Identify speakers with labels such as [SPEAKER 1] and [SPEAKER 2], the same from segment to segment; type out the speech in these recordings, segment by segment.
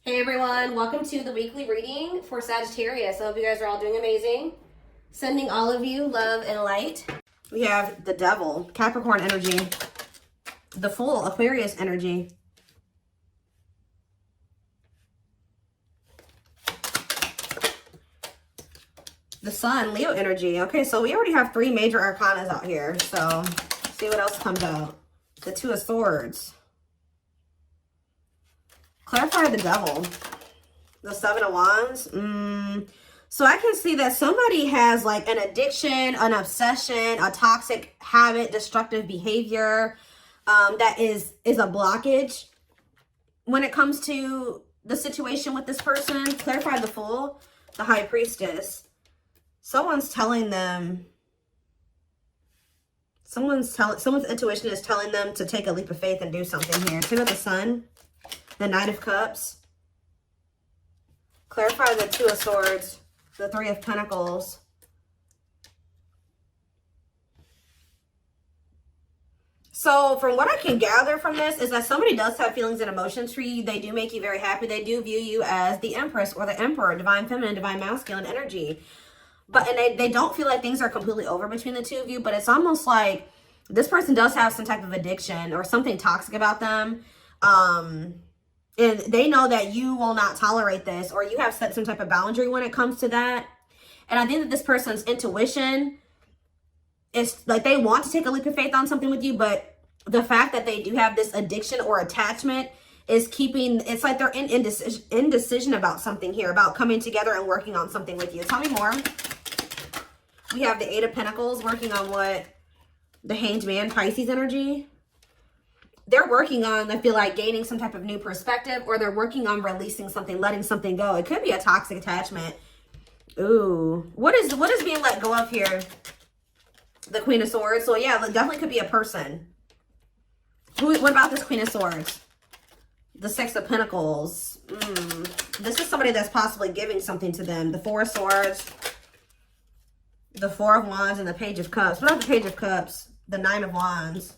[SPEAKER 1] Hey everyone, welcome to the weekly reading for Sagittarius. I hope you guys are all doing amazing. Sending all of you love and light. We have the Devil, Capricorn energy, the Fool, Aquarius energy, the Sun, Leo energy. Okay, so we already have 3 major arcanas out here. So let's see what else comes out. The Two of Swords. Clarify the Devil. The Seven of Wands. So I can see that somebody has like an addiction, an obsession, a toxic habit, destructive behavior that is a blockage when it comes to the situation with this person. Clarify the Fool. The High Priestess. Someone's telling them, someone's intuition is telling them to take a leap of faith and do something here. Two of the Sun. The Knight of Cups. Clarify the Two of Swords. The Three of Pentacles. So from what I can gather from this is that somebody does have feelings and emotions for you. They do make you very happy. They do view you as the Empress or the Emperor, divine feminine, divine masculine energy. And they don't feel like things are completely over between the two of you, but it's almost like this person does have some type of addiction or something toxic about them. And they know that you will not tolerate this, or you have set some type of boundary when it comes to that. And I think that this person's intuition is like they want to take a leap of faith on something with you, but the fact that they do have this addiction or attachment is keeping, it's like they're in indecision about something here, about coming together and working on something with you. Tell me more. We have the Eight of Pentacles working on what? The Hanged Man, Pisces energy. They're working on, I feel like, gaining some type of new perspective, or they're working on releasing something, letting something go. It could be a toxic attachment. Ooh. What is being let go of here? The Queen of Swords. So yeah, it definitely could be a person. What about this Queen of Swords? The Six of Pentacles. This is somebody that's possibly giving something to them. The Four of Swords. The Four of Wands and the Page of Cups. What about the Page of Cups? The Nine of Wands.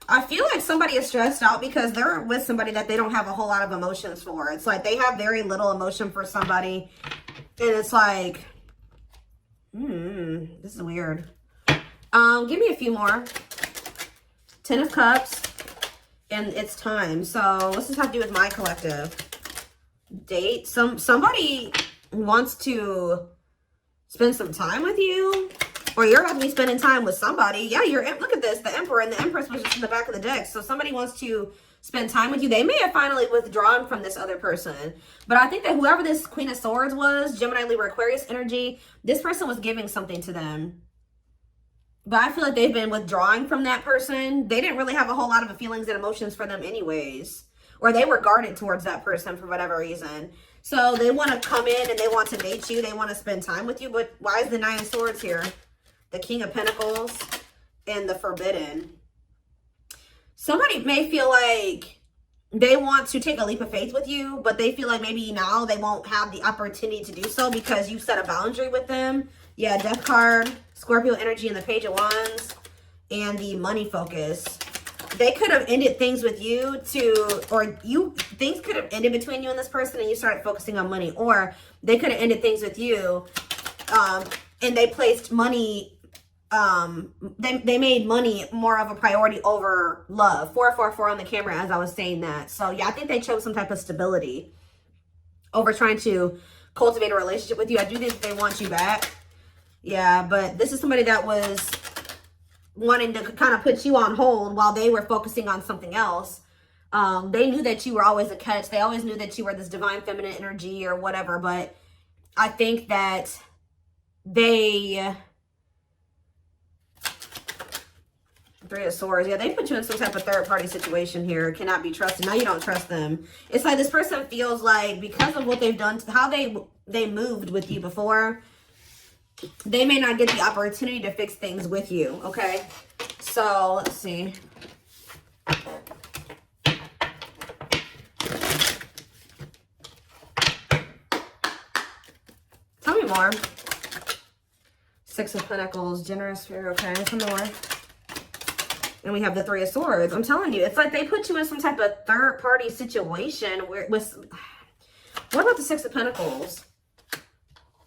[SPEAKER 1] I feel like somebody is stressed out because they're with somebody that they don't have a whole lot of emotions for. It's like they have very little emotion for somebody. And it's like, this is weird. Give me a few more. Ten of Cups. And it's time. So what's this have to do with my collective? Date. Somebody wants to spend some time with you. Or you're about to be spending time with somebody. Yeah, look at this. The Emperor and the Empress was just in the back of the deck. So somebody wants to spend time with you. They may have finally withdrawn from this other person. But I think that whoever this Queen of Swords was, Gemini, Libra, Aquarius energy, this person was giving something to them. But I feel like they've been withdrawing from that person. They didn't really have a whole lot of feelings and emotions for them anyways. Or they were guarded towards that person for whatever reason. So they want to come in and they want to date you. They want to spend time with you. But why is the Nine of Swords here? The King of Pentacles and the Forbidden. Somebody may feel like they want to take a leap of faith with you, but they feel like maybe now they won't have the opportunity to do so because you set a boundary with them. Yeah, Death card, Scorpio energy, and the Page of Wands, and the Money Focus. They could have ended things with you things could have ended between you and this person and you started focusing on money. Or they could have ended things with you and they placed money, they made money more of a priority over love. 444 on the camera as I was saying that. So yeah, I think they chose some type of stability over trying to cultivate a relationship with you. I do think they want you back. Yeah, but this is somebody that was wanting to kind of put you on hold while they were focusing on something else. They knew that you were always a catch. They always knew that you were this divine feminine energy or whatever. But I think that they... Three of Swords. Yeah, they put you in some type of third-party situation here. Cannot be trusted. Now you don't trust them. It's like this person feels like because of what they've done, how they moved with you before, they may not get the opportunity to fix things with you, okay? So, let's see. Tell me more. Six of Pentacles, generous spirit, okay? Some more. And we have the Three of Swords. I'm telling you, it's like they put you in some type of third-party situation where it was... What about the Six of Pentacles?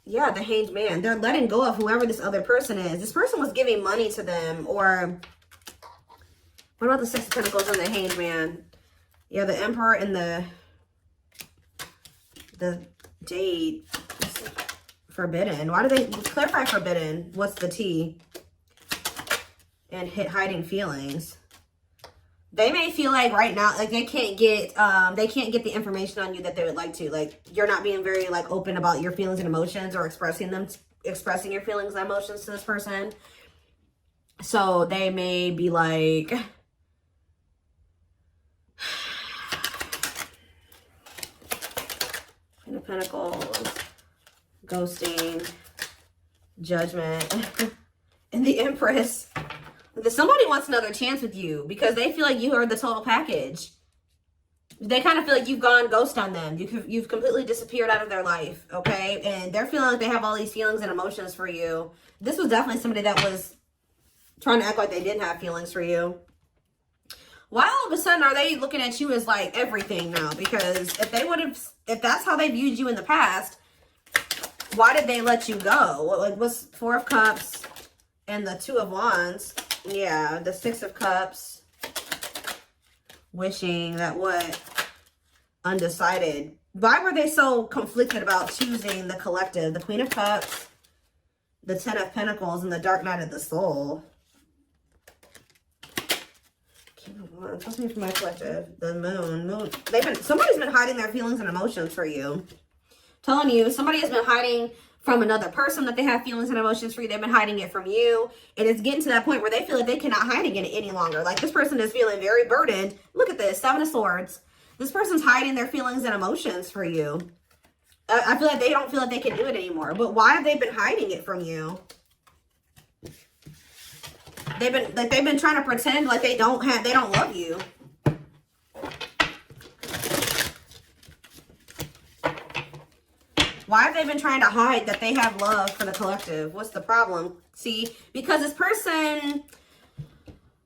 [SPEAKER 1] Yeah, the Hanged Man. They're letting go of whoever this other person is. This person was giving money to them, or... What about the Six of Pentacles and the Hanged Man? Yeah, the Emperor and the Jade. Forbidden. Why do they clarify forbidden? What's the T? And hiding feelings. They may feel like right now, like they can't get the information on you that they would like to. Like you're not being very like open about your feelings and emotions, or expressing your feelings and emotions to this person. So they may be like, Queen of Pentacles, ghosting, Judgment, and the Empress. Somebody wants another chance with you because they feel like you are the total package. They kind of feel like you've gone ghost on them. You've completely disappeared out of their life, okay? And they're feeling like they have all these feelings and emotions for you. This was definitely somebody that was trying to act like they didn't have feelings for you. Why all of a sudden are they looking at you as like everything now? Because if that's how they viewed you in the past, why did they let you go? Like, what's Four of Cups and the Two of Wands? Yeah, the Six of Cups. Wishing that what? Undecided. Why were they so conflicted about choosing the collective? The Queen of Cups, the Ten of Pentacles, and the Dark Night of the Soul. King of Wands. What's me for my collective? The Moon. Somebody's been hiding their feelings and emotions for you. Telling you, somebody has been hiding from another person that they have feelings and emotions for you. They've been hiding it from you. And it's getting to that point where they feel like they cannot hide it any longer. Like this person is feeling very burdened. Look at this, Seven of Swords. This person's hiding their feelings and emotions for you. I feel like they don't feel like they can do it anymore. But why have they been hiding it from you? They've been trying to pretend like they don't love you. Why have they been trying to hide that they have love for the collective? What's the problem? See, because this person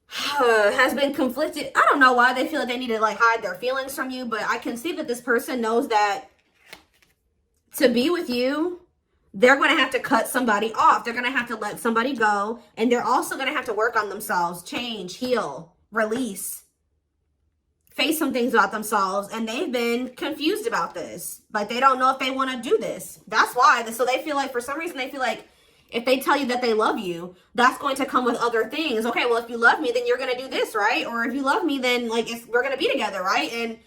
[SPEAKER 1] has been conflicted. I don't know why they feel like they need to like hide their feelings from you, but I can see that this person knows that to be with you, they're going to have to cut somebody off. They're going to have to let somebody go. And they're also going to have to work on themselves, change, heal, release, face some things about themselves. And they've been confused about this. Like they don't know if they want to do this. That's why. So they feel like, for some reason, they feel like if they tell you that they love you, that's going to come with other things. Okay, well, if you love me, then you're going to do this, right? Or if you love me, then like we're going to be together, right? And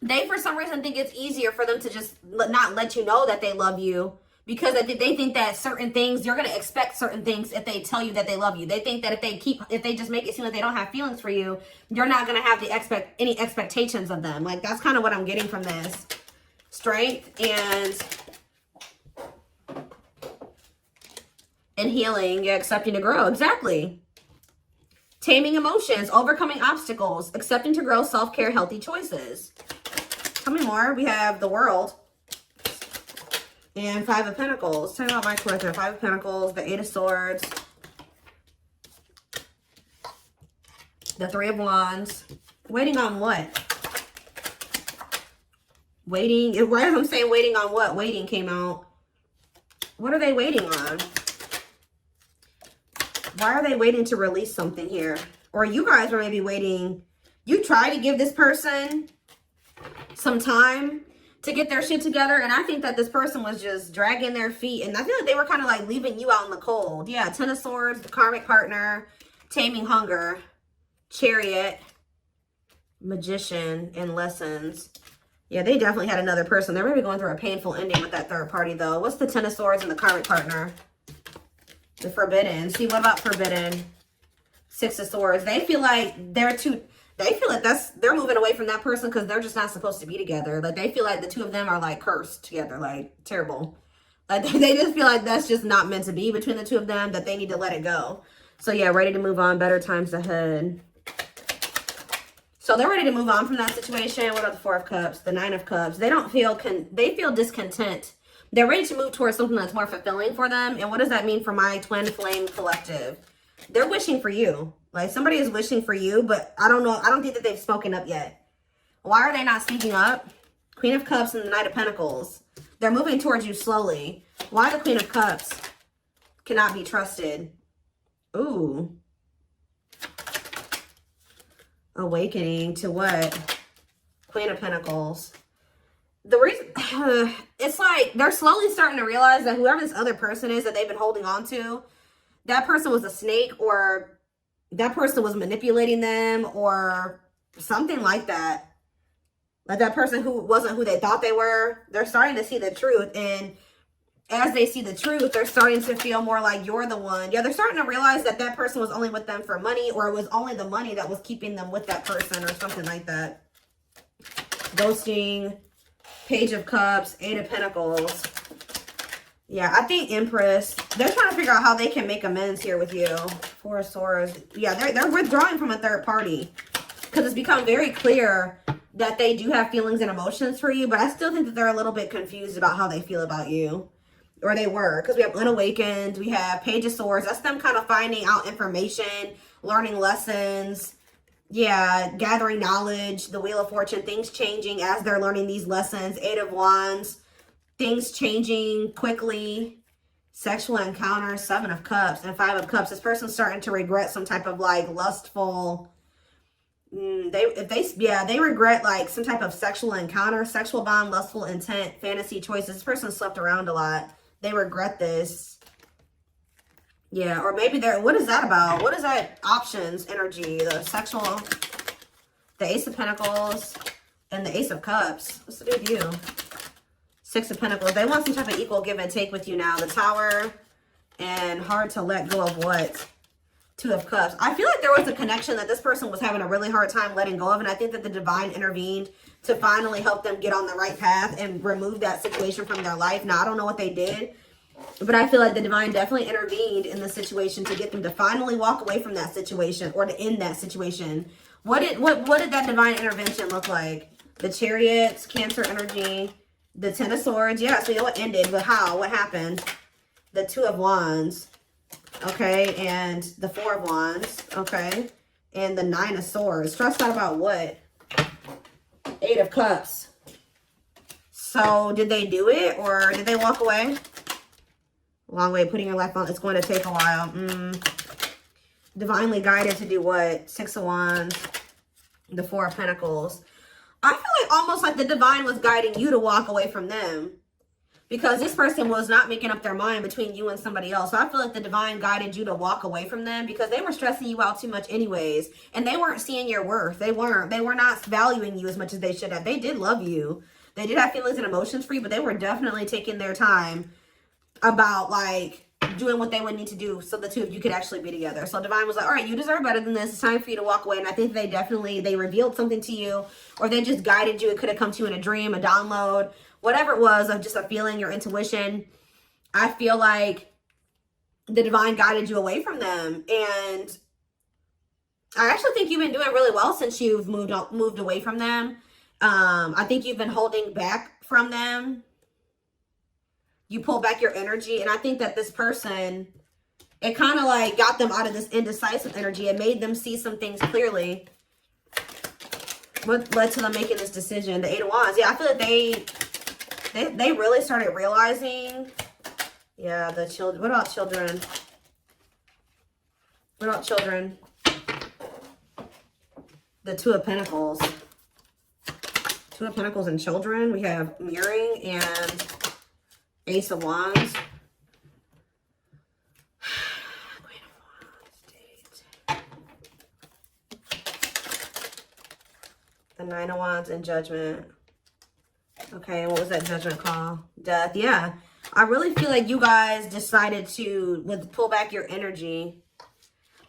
[SPEAKER 1] they, for some reason, think it's easier for them to just not let you know that they love you, because they think that certain things, you're going to expect certain things if they tell you that they love you. They think that if they just make it seem like they don't have feelings for you, you're not going to have any expectations of them. Like, that's kind of what I'm getting from this. Strength and healing, yeah, accepting to grow. Exactly. Taming emotions, overcoming obstacles, accepting to grow, self-care, healthy choices. Tell me more. We have the World and Five of Pentacles. Tell me about my collector. Five of Pentacles, the Eight of Swords, the Three of Wands. Waiting on what? Waiting. Why am I saying waiting on what? Waiting came out. What are they waiting on? Why are they waiting to release something here? Or you guys are maybe waiting. You try to give this person some time to get their shit together. And I think that this person was just dragging their feet. And I feel like they were kind of like leaving you out in the cold. Yeah, Ten of Swords, the karmic partner, taming hunger, Chariot, Magician, and Lessons. Yeah, they definitely had another person. They're maybe going through a painful ending with that third party, though. What's the Ten of Swords and the karmic partner? The Forbidden. See, what about Forbidden? Six of Swords. They feel like they're moving away from that person because they're just not supposed to be together. Like, they feel like the two of them are like cursed together, like terrible. Like, they just feel like that's just not meant to be between the two of them, that they need to let it go. So yeah, ready to move on, better times ahead. So they're ready to move on from that situation. What about the Four of Cups, the Nine of Cups? They feel discontent. They're ready to move towards something that's more fulfilling for them. And what does that mean for my twin flame collective? They're wishing for you. Like, somebody is wishing for you, but I don't know. I don't think that they've spoken up yet. Why are they not speaking up? Queen of Cups and the Knight of Pentacles. They're moving towards you slowly. Why the Queen of Cups cannot be trusted? Ooh. Awakening to what? Queen of Pentacles. The reason, it's like they're slowly starting to realize that whoever this other person is that they've been holding on to, that person was a snake, or that person was manipulating them, or something like that. Like that person who wasn't who they thought they were. They're starting to see the truth. And as they see the truth, they're starting to feel more like you're the one. Yeah, they're starting to realize that that person was only with them for money, or it was only the money that was keeping them with that person, or something like that. Ghosting, Page of Cups, Eight of Pentacles. Yeah, I think Empress. They're trying to figure out how they can make amends here with you. Four of Swords. Yeah, they're withdrawing from a third party. Because it's become very clear that they do have feelings and emotions for you. But I still think that they're a little bit confused about how they feel about you. Or they were. Because we have Unawakened. We have Page of Swords. That's them kind of finding out information. Learning lessons. Yeah, gathering knowledge. The Wheel of Fortune. Things changing as they're learning these lessons. Eight of Wands. Things changing quickly. Sexual encounters. Seven of Cups and Five of Cups. This person's starting to regret some type of like lustful... They regret like some type of sexual encounter, sexual bond, lustful intent, fantasy choices. This person slept around a lot. They regret this. Yeah, or maybe they're, what is that about? What is that options energy? The sexual, the Ace of Pentacles and the Ace of Cups. What's the deal with you? Six of Pentacles. They want some type of equal give and take with you now. The Tower and hard to let go of what? Two of Cups. I feel like there was a connection that this person was having a really hard time letting go of, and I think that the divine intervened to finally help them get on the right path and remove that situation from their life. Now, I don't know what they did, but I feel like the divine definitely intervened in the situation to get them to finally walk away from that situation, or to end that situation. What did that divine intervention look like? The Chariots, Cancer energy, the Ten of Swords. Yeah, so you know what ended, but how? What happened? The Two of Wands. Okay, and the Four of Wands, okay, and the Nine of Swords. Stressed out about what? Eight of Cups. So, did they do it, or did they walk away? Long way, putting your life on, it's going to take a while. Divinely guided to do what? Six of Wands, the Four of Pentacles. I feel like almost like the divine was guiding you to walk away from them. Because this person was not making up their mind between you and somebody else. So I feel like the divine guided you to walk away from them because they were stressing you out too much anyways. And they weren't seeing your worth. They were not valuing you as much as they should have. They did love you. They did have feelings and emotions for you, but they were definitely taking their time about like doing what they would need to do so the two of you could actually be together. So divine was like, all right, you deserve better than this. It's time for you to walk away. And I think they revealed something to you, or they just guided you. It could have come to you in a dream, a download, whatever it was, of just a feeling, your intuition. I feel like the divine guided you away from them. And I actually think you've been doing really well since you've moved away from them. I think you've been holding back from them. You pull back your energy. And I think that this person, it kind of like got them out of this indecisive energy. It made them see some things clearly. What led to them making this decision? The Eight of Wands. Yeah, I feel like they really started realizing. Yeah, the children. What about children? What about children? The Two of Pentacles. Two of Pentacles and children. We have mirroring and Ace of Wands. Queen of Wands. The Nine of Wands and Judgment. Okay, and what was that Judgment call? Death. Yeah. I really feel like you guys decided to pull back your energy.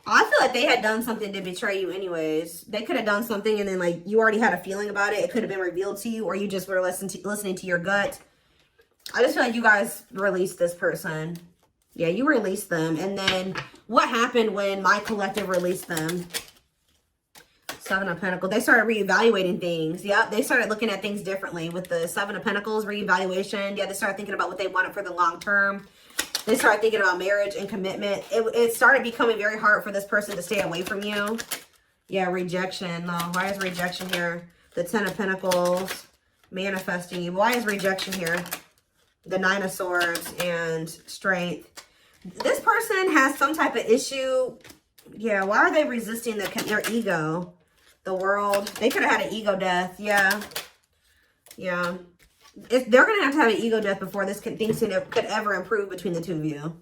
[SPEAKER 1] I feel like they had done something to betray you anyways. They could have done something and then like you already had a feeling about it. It could have been revealed to you, or you just were listening to your gut. I just feel like you guys released this person. Yeah, you released them. And then what happened when my collective released them? Seven of Pentacles. They started reevaluating things. Yeah, they started looking at things differently with the Seven of Pentacles reevaluation. Yeah, they started thinking about what they wanted for the long term. They started thinking about marriage and commitment. It started becoming very hard for this person to stay away from you. Yeah, rejection. No, why is rejection here? The Ten of Pentacles, manifesting you. Why is rejection here? The Nine of Swords and Strength. This person has some type of issue. Yeah, why are they resisting their ego? The World. They could have had an ego death. Yeah. Yeah. They're going to have an ego death before this thing could ever improve between the two of you.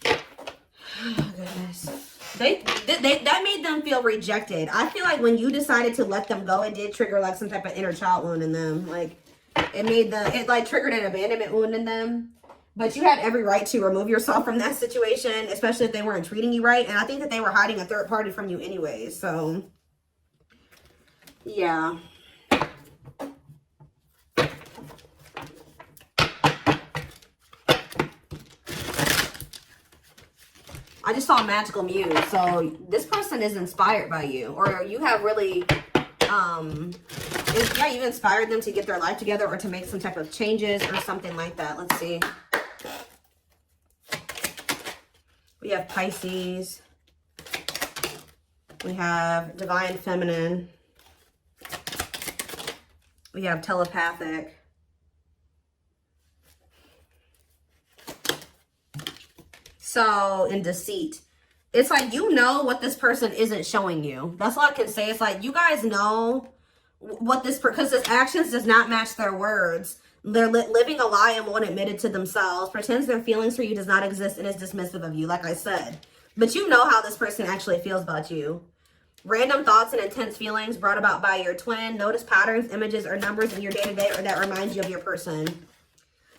[SPEAKER 1] Oh, goodness. That made them feel rejected. I feel like when you decided to let them go, it did trigger like some type of inner child wound in them. Like it like triggered an abandonment wound in them. But you had every right to remove yourself from that situation, especially if they weren't treating you right. And I think that they were hiding a third party from you anyway. So, yeah. I just saw a magical muse. So this person is inspired by you, or you have really, yeah, you inspired them to get their life together or to make some type of changes or something like that. Let's see. We have Pisces. We have Divine Feminine. We have Telepathic. So, in Deceit. It's like, you know what this person isn't showing you. That's all I can say. It's like, you guys know what this, because his actions does not match their words. They're living a lie and won't admit it to themselves. Pretends their feelings for you does not exist and is dismissive of you, like I said. But you know how this person actually feels about you. Random thoughts and intense feelings brought about by your twin. Notice patterns, images, or numbers in your day-to-day or that remind you of your person.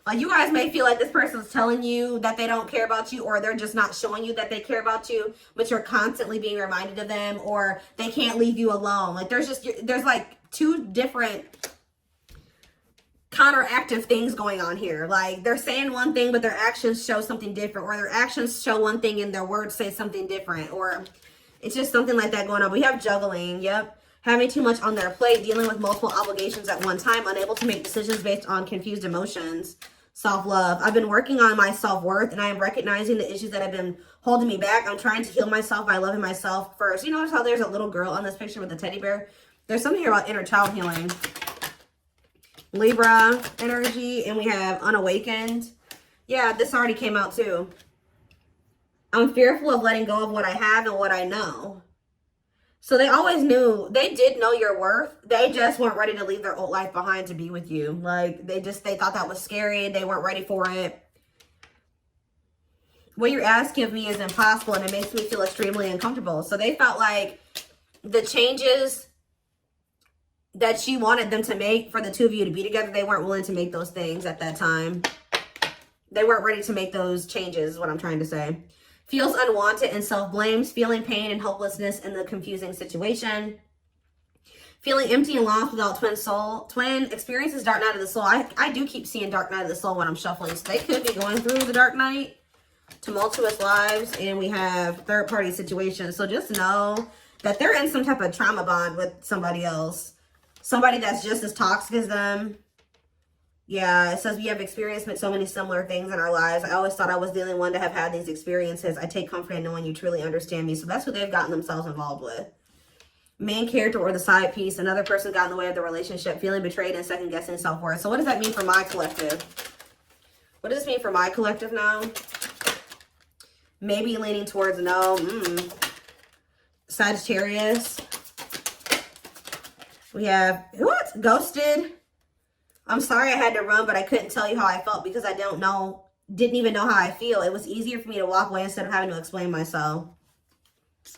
[SPEAKER 1] Like, you guys may feel like this person's telling you that they don't care about you, or they're just not showing you that they care about you, but you're constantly being reminded of them, or they can't leave you alone. Like, there's like two different counteractive things going on here. Like, they're saying one thing, but their actions show something different, or their actions show one thing and their words say something different, or it's just something like that going on. We have juggling. Yep. Having too much on their plate, dealing with multiple obligations at one time, unable to make decisions based on confused emotions. Self-love. I've been working on my self-worth, and I am recognizing the issues that have been holding me back. I'm trying to heal myself by loving myself first. You notice how there's a little girl on this picture with a teddy bear? There's something here about inner child healing. Libra energy, and we have unawakened. Yeah, this already came out too. I'm fearful of letting go of what I have and what I know. So they always knew, they did know your worth. They just weren't ready to leave their old life behind to be with you. Like, they thought that was scary. They weren't ready for it. What you're asking of me is impossible, and it makes me feel extremely uncomfortable. So they felt like the changes that you wanted them to make for the two of you to be together, they weren't willing to make those things at that time. They weren't ready to make those changes, is what I'm trying to say. Feels unwanted and self-blames, feeling pain and hopelessness in the confusing situation. Feeling empty and lost without twin soul. Twin experiences dark night of the soul. I do keep seeing dark night of the soul when I'm shuffling. So they could be going through the dark night. Tumultuous lives. And we have third party situations. So just know that they're in some type of trauma bond with somebody else. Somebody that's just as toxic as them. Yeah, it says we have experienced so many similar things in our lives. I always thought I was the only one to have had these experiences. I take comfort in knowing you truly understand me. So that's what they've gotten themselves involved with. Main character or the side piece. Another person got in the way of the relationship. Feeling betrayed and second guessing self-worth. So what does that mean for my collective? What does this mean for my collective now? Maybe leaning towards no. Sagittarius. We have, what? Ghosted. I'm sorry I had to run, but I couldn't tell you how I felt because I didn't even know how I feel. It was easier for me to walk away instead of having to explain myself.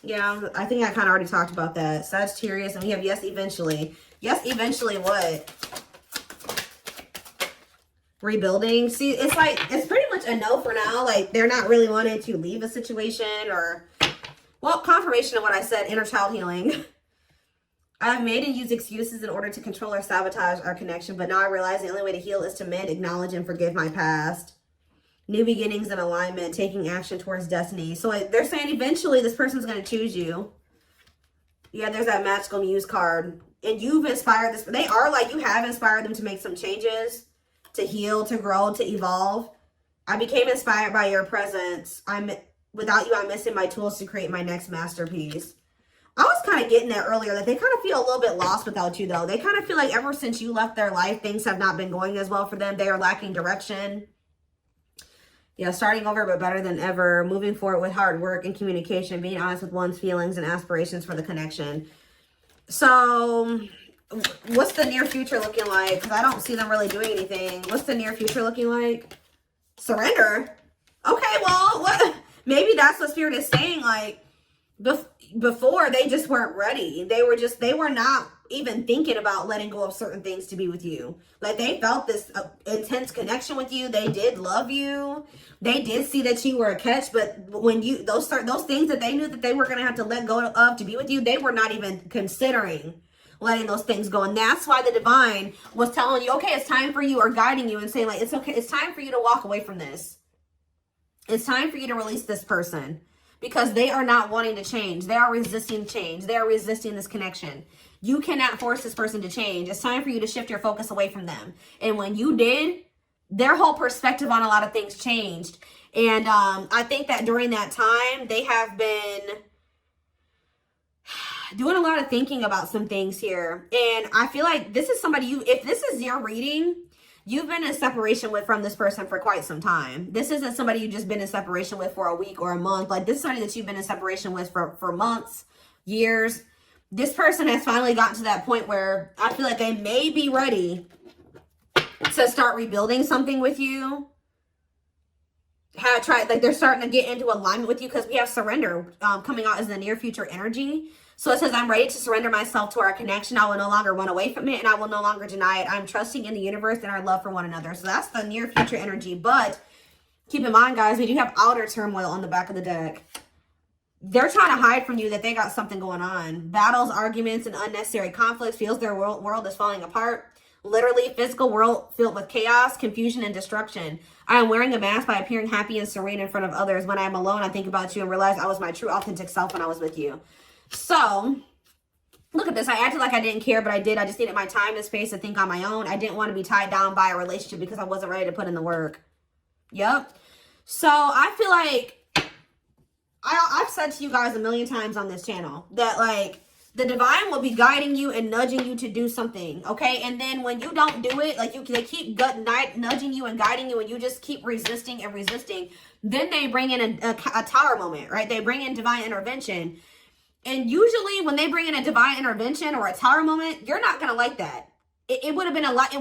[SPEAKER 1] Yeah, I think I kind of already talked about that. Sagittarius, and we have yes, eventually. Yes, eventually what? Rebuilding. See, it's like, it's pretty much a no for now. Like, they're not really wanting to leave a situation or, well, confirmation of what I said, inner child healing. I've made and used excuses in order to control or sabotage our connection, but now I realize the only way to heal is to mend, acknowledge, and forgive my past. New beginnings and alignment, taking action towards destiny. So they're saying eventually this person's going to choose you. Yeah, there's that magical muse card. And you've inspired this. They are like, you have inspired them to make some changes. to heal, to grow, to evolve. I became inspired by your presence. Without you, I'm missing my tools to create my next masterpiece. I was kind of getting that earlier, that they kind of feel a little bit lost without you, though. They kind of feel like ever since you left their life, things have not been going as well for them. They are lacking direction. Yeah, starting over, but better than ever. Moving forward with hard work and communication. Being honest with one's feelings and aspirations for the connection. So, what's the near future looking like? Because I don't see them really doing anything. What's the near future looking like? Surrender. Okay, well, what? Maybe that's what Spirit is saying. Like, before, they just weren't ready. They were not even thinking about letting go of certain things to be with you. Like, they felt this intense connection with you. They did love you. They did see that you were a catch, but when you, those things that they knew that they were going to have to let go of to be with you, they were not even considering letting those things go. And that's why the divine was telling you, okay, it's time for you, or guiding you and saying, like, it's okay. It's time for you to walk away from this. It's time for you to release this person, because they are not wanting to change. They are resisting change. They are resisting this connection. You cannot force this person to change. It's time for you to shift your focus away from them. And when you did, their whole perspective on a lot of things changed. And I think that during that time, they have been doing a lot of thinking about some things here. And I feel like this is somebody if this is your reading, you've been in separation from this person for quite some time. This isn't somebody you've just been in separation with for a week or a month. Like, this is somebody that you've been in separation with for months, years. This person has finally gotten to that point where I feel like they may be ready to start rebuilding something with you. Like, they're starting to get into alignment with you, because we have surrender coming out as the near future energy. So it says, I'm ready to surrender myself to our connection. I will no longer run away from it, and I will no longer deny it. I'm trusting in the universe and our love for one another. So that's the near future energy. But keep in mind, guys, we do have outer turmoil on the back of the deck. They're trying to hide from you that they got something going on. Battles, arguments, and unnecessary conflicts. Feels their world is falling apart. Literally, physical world filled with chaos, confusion, and destruction. I am wearing a mask by appearing happy and serene in front of others. When I am alone, I think about you and realize I was my true, authentic self when I was with you. So, look at this. I acted like I didn't care, but I did. I just needed my time and space to think on my own. I didn't want to be tied down by a relationship because I wasn't ready to put in the work. Yep. So, I feel like I've said to you guys a million times on this channel that, like, the divine will be guiding you and nudging you to do something, okay? And then when you don't do it, like, they keep nudging you and guiding you, and you just keep resisting and resisting. Then they bring in a tower moment, right? They bring in divine intervention. And usually when they bring in a divine intervention or a tower moment, you're not going to like that. It would have been a lot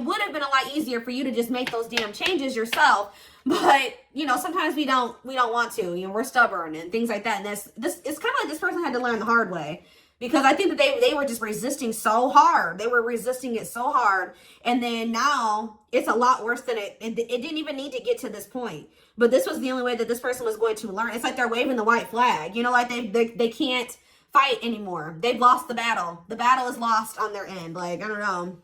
[SPEAKER 1] easier for you to just make those damn changes yourself. But, you know, sometimes we don't want to. You know, we're stubborn and things like that. And it's kind of like this person had to learn the hard way. Because I think that they were just resisting so hard. They were resisting it so hard. And then now it's a lot worse than it didn't even need to get to this point. But this was the only way that this person was going to learn. It's like they're waving the white flag. You know, like they can't fight anymore. They've lost the battle. The battle is lost on their end. Like, I don't know.